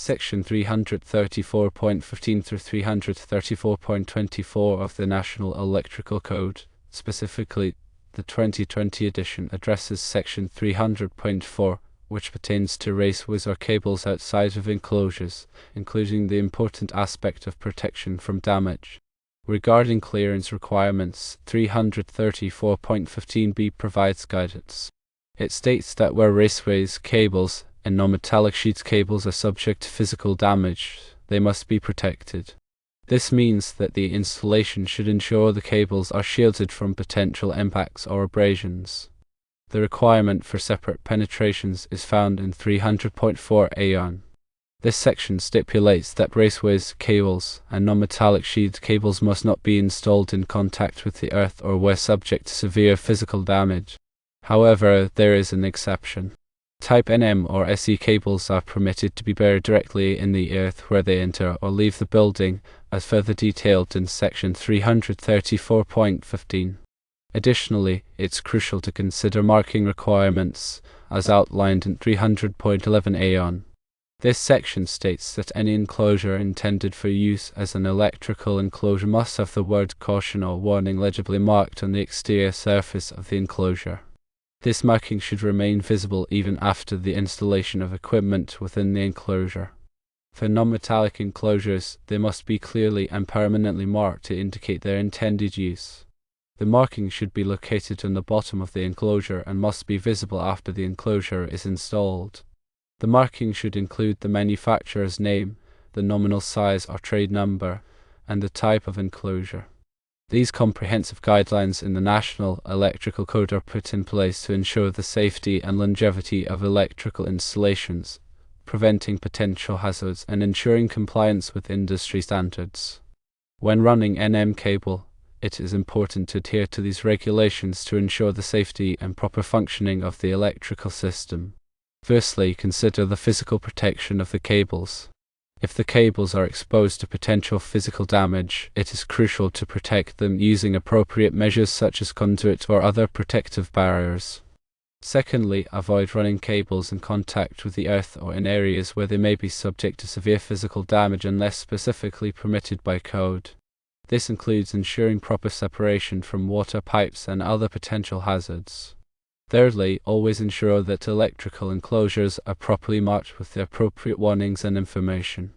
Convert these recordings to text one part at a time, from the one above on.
Section 334.15 through 334.24 of the National Electrical Code, specifically the 2020 edition, addresses Section 300.4, which pertains to raceways or cables outside of enclosures, including the important aspect of protection from damage. Regarding clearance requirements, 334.15b provides guidance. It states that where raceways, cables, and non-metallic sheet cables are subject to physical damage, they must be protected. This means that the installation should ensure the cables are shielded from potential impacts or abrasions. The requirement for separate penetrations is found in 300.4a. This section stipulates that raceways, cables, and non-metallic sheet cables must not be installed in contact with the earth or where subject to severe physical damage. However, there is an exception. Type NM or SE cables are permitted to be buried directly in the earth where they enter or leave the building, as further detailed in Section 334.15. Additionally, it's crucial to consider marking requirements, as outlined in 300.11a. This section states that any enclosure intended for use as an electrical enclosure must have the word caution or warning legibly marked on the exterior surface of the enclosure. This marking should remain visible even after the installation of equipment within the enclosure. For non-metallic enclosures, they must be clearly and permanently marked to indicate their intended use. The marking should be located on the bottom of the enclosure and must be visible after the enclosure is installed. The marking should include the manufacturer's name, the nominal size or trade number, and the type of enclosure. These comprehensive guidelines in the National Electrical Code are put in place to ensure the safety and longevity of electrical installations, preventing potential hazards and ensuring compliance with industry standards. When running NM cable, it is important to adhere to these regulations to ensure the safety and proper functioning of the electrical system. Firstly, consider the physical protection of the cables. If the cables are exposed to potential physical damage, it is crucial to protect them using appropriate measures such as conduit or other protective barriers. Secondly, avoid running cables in contact with the earth or in areas where they may be subject to severe physical damage unless specifically permitted by code. This includes ensuring proper separation from water pipes and other potential hazards. Thirdly, always ensure that electrical enclosures are properly marked with the appropriate warnings and information.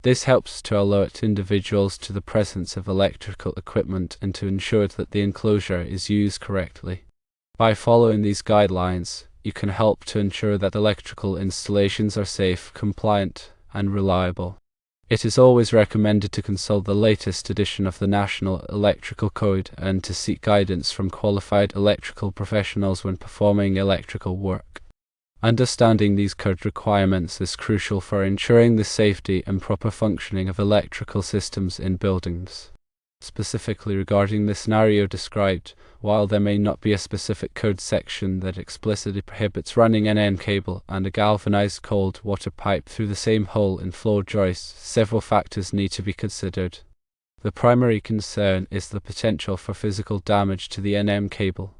This helps to alert individuals to the presence of electrical equipment and to ensure that the enclosure is used correctly. By following these guidelines, you can help to ensure that electrical installations are safe, compliant, and reliable. It is always recommended to consult the latest edition of the National Electrical Code and to seek guidance from qualified electrical professionals when performing electrical work. Understanding these code requirements is crucial for ensuring the safety and proper functioning of electrical systems in buildings. Specifically regarding the scenario described, while there may not be a specific code section that explicitly prohibits running an NM cable and a galvanized cold water pipe through the same hole in floor joists, several factors need to be considered. The primary concern is the potential for physical damage to the NM cable.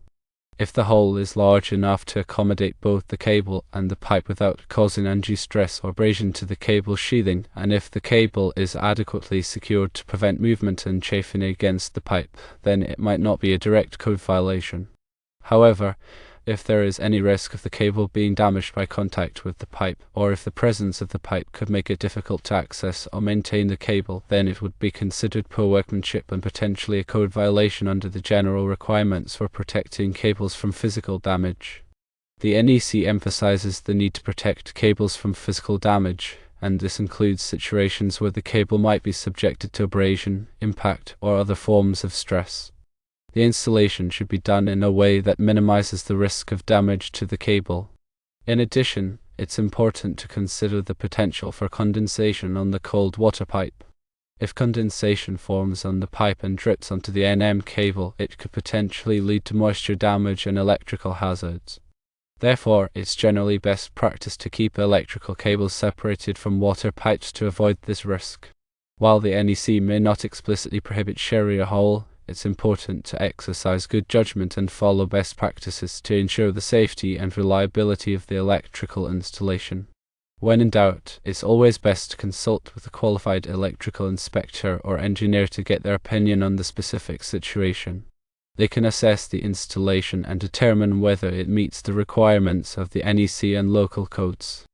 If the hole is large enough to accommodate both the cable and the pipe without causing undue stress or abrasion to the cable sheathing, and if the cable is adequately secured to prevent movement and chafing against the pipe, then it might not be a direct code violation. However, if there is any risk of the cable being damaged by contact with the pipe, or if the presence of the pipe could make it difficult to access or maintain the cable, then it would be considered poor workmanship and potentially a code violation under the general requirements for protecting cables from physical damage. The NEC emphasizes the need to protect cables from physical damage, and this includes situations where the cable might be subjected to abrasion, impact, or other forms of stress. The installation should be done in a way that minimizes the risk of damage to the cable. In addition, it's important to consider the potential for condensation on the cold water pipe. If condensation forms on the pipe and drips onto the NM cable, it could potentially lead to moisture damage and electrical hazards. Therefore, it's generally best practice to keep electrical cables separated from water pipes to avoid this risk. While the NEC may not explicitly prohibit sharing a hole, it's important to exercise good judgment and follow best practices to ensure the safety and reliability of the electrical installation. When in doubt, it's always best to consult with a qualified electrical inspector or engineer to get their opinion on the specific situation. They can assess the installation and determine whether it meets the requirements of the NEC and local codes.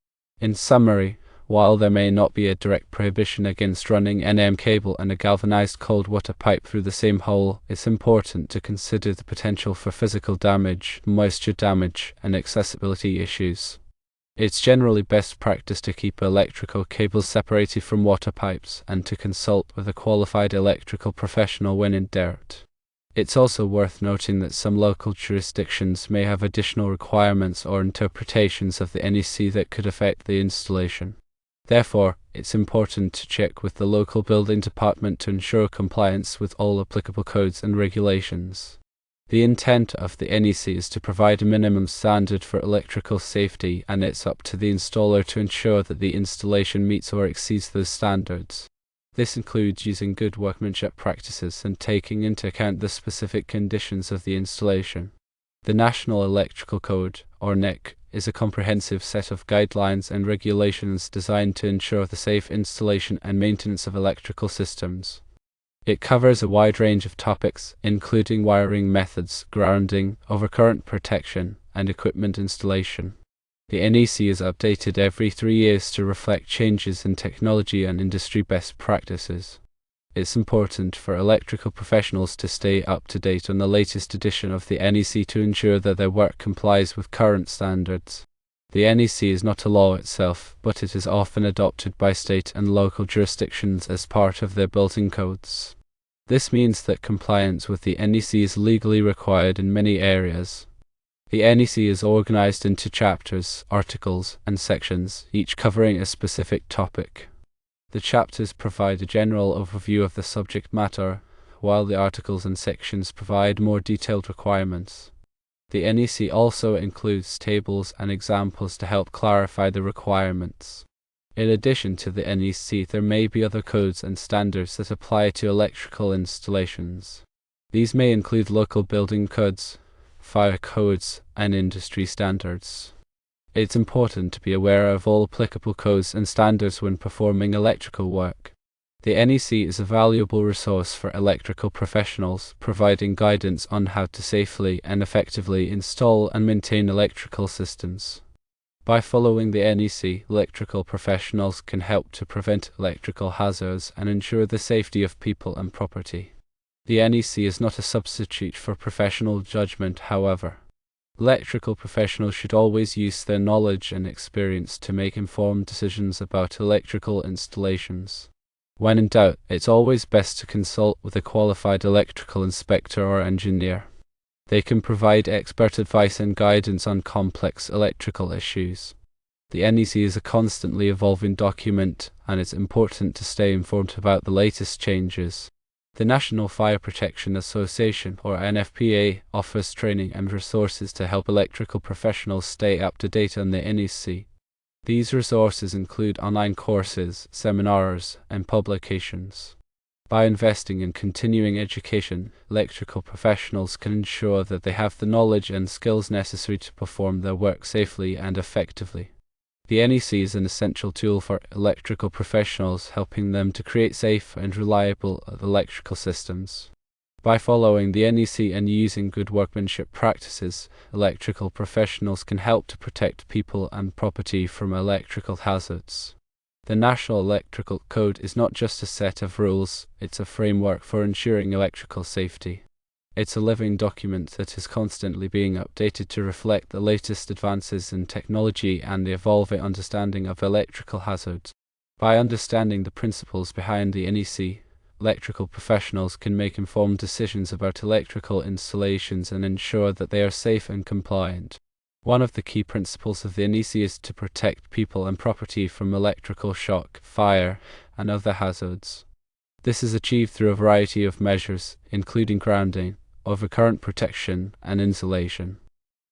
In summary, while there may not be a direct prohibition against running NM cable and a galvanized cold water pipe through the same hole, it's important to consider the potential for physical damage, moisture damage, and accessibility issues. It's generally best practice to keep electrical cables separated from water pipes and to consult with a qualified electrical professional when in doubt. It's also worth noting that some local jurisdictions may have additional requirements or interpretations of the NEC that could affect the installation. Therefore, it's important to check with the local building department to ensure compliance with all applicable codes and regulations. The intent of the NEC is to provide a minimum standard for electrical safety, and it's up to the installer to ensure that the installation meets or exceeds those standards. This includes using good workmanship practices and taking into account the specific conditions of the installation. The National Electrical Code, or NEC, is a comprehensive set of guidelines and regulations designed to ensure the safe installation and maintenance of electrical systems. It covers a wide range of topics, including wiring methods, grounding, overcurrent protection, and equipment installation. The NEC is updated every 3 years to reflect changes in technology and industry best practices. It's important for electrical professionals to stay up to date on the latest edition of the NEC to ensure that their work complies with current standards. The NEC is not a law itself, but it is often adopted by state and local jurisdictions as part of their building codes. This means that compliance with the NEC is legally required in many areas. The NEC is organized into chapters, articles, and sections, each covering a specific topic. The chapters provide a general overview of the subject matter, while the articles and sections provide more detailed requirements. The NEC also includes tables and examples to help clarify the requirements. In addition to the NEC, there may be other codes and standards that apply to electrical installations. These may include local building codes, fire codes, and industry standards. It's important to be aware of all applicable codes and standards when performing electrical work. The NEC is a valuable resource for electrical professionals, providing guidance on how to safely and effectively install and maintain electrical systems. By following the NEC, electrical professionals can help to prevent electrical hazards and ensure the safety of people and property. The NEC is not a substitute for professional judgment, however. Electrical professionals should always use their knowledge and experience to make informed decisions about electrical installations. When in doubt, it's always best to consult with a qualified electrical inspector or engineer. They can provide expert advice and guidance on complex electrical issues. The NEC is a constantly evolving document, and it's important to stay informed about the latest changes. The National Fire Protection Association, or NFPA, offers training and resources to help electrical professionals stay up to date on the NEC. These resources include online courses, seminars, and publications. By investing in continuing education, electrical professionals can ensure that they have the knowledge and skills necessary to perform their work safely and effectively. The NEC is an essential tool for electrical professionals, helping them to create safe and reliable electrical systems. By following the NEC and using good workmanship practices, electrical professionals can help to protect people and property from electrical hazards. The National Electrical Code is not just a set of rules, it's a framework for ensuring electrical safety. It's a living document that is constantly being updated to reflect the latest advances in technology and the evolving understanding of electrical hazards. By understanding the principles behind the NEC, electrical professionals can make informed decisions about electrical installations and ensure that they are safe and compliant. One of the key principles of the NEC is to protect people and property from electrical shock, fire, and other hazards. This is achieved through a variety of measures, including grounding, overcurrent protection, and insulation.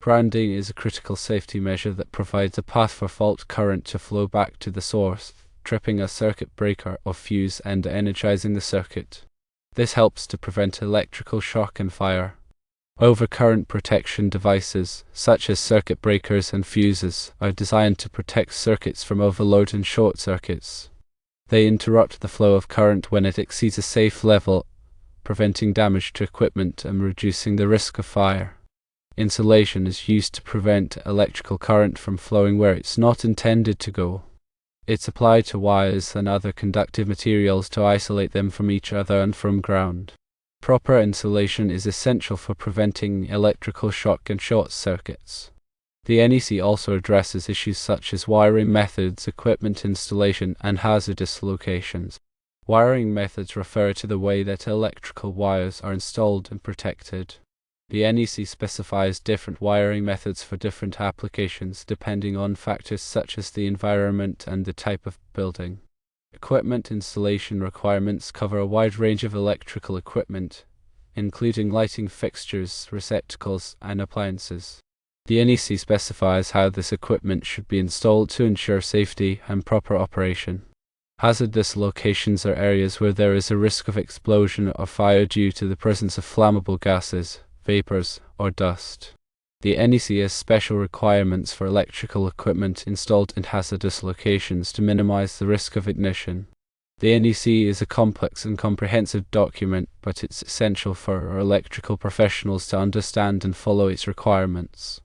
Grounding is a critical safety measure that provides a path for fault current to flow back to the source, tripping a circuit breaker or fuse and energizing the circuit. This helps to prevent electrical shock and fire. Overcurrent protection devices, such as circuit breakers and fuses, are designed to protect circuits from overload and short circuits. They interrupt the flow of current when it exceeds a safe level, preventing damage to equipment and reducing the risk of fire. Insulation is used to prevent electrical current from flowing where it's not intended to go. It's applied to wires and other conductive materials to isolate them from each other and from ground. Proper insulation is essential for preventing electrical shock and short circuits. The NEC also addresses issues such as wiring methods, equipment installation, and hazardous locations. Wiring methods refer to the way that electrical wires are installed and protected. The NEC specifies different wiring methods for different applications depending on factors such as the environment and the type of building. Equipment installation requirements cover a wide range of electrical equipment, including lighting fixtures, receptacles, and appliances. The NEC specifies how this equipment should be installed to ensure safety and proper operation. Hazardous locations are areas where there is a risk of explosion or fire due to the presence of flammable gases, vapors, or dust. The NEC has special requirements for electrical equipment installed in hazardous locations to minimize the risk of ignition. The NEC is a complex and comprehensive document, but it's essential for electrical professionals to understand and follow its requirements.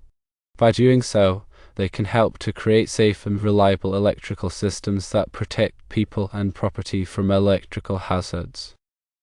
By doing so, they can help to create safe and reliable electrical systems that protect people and property from electrical hazards.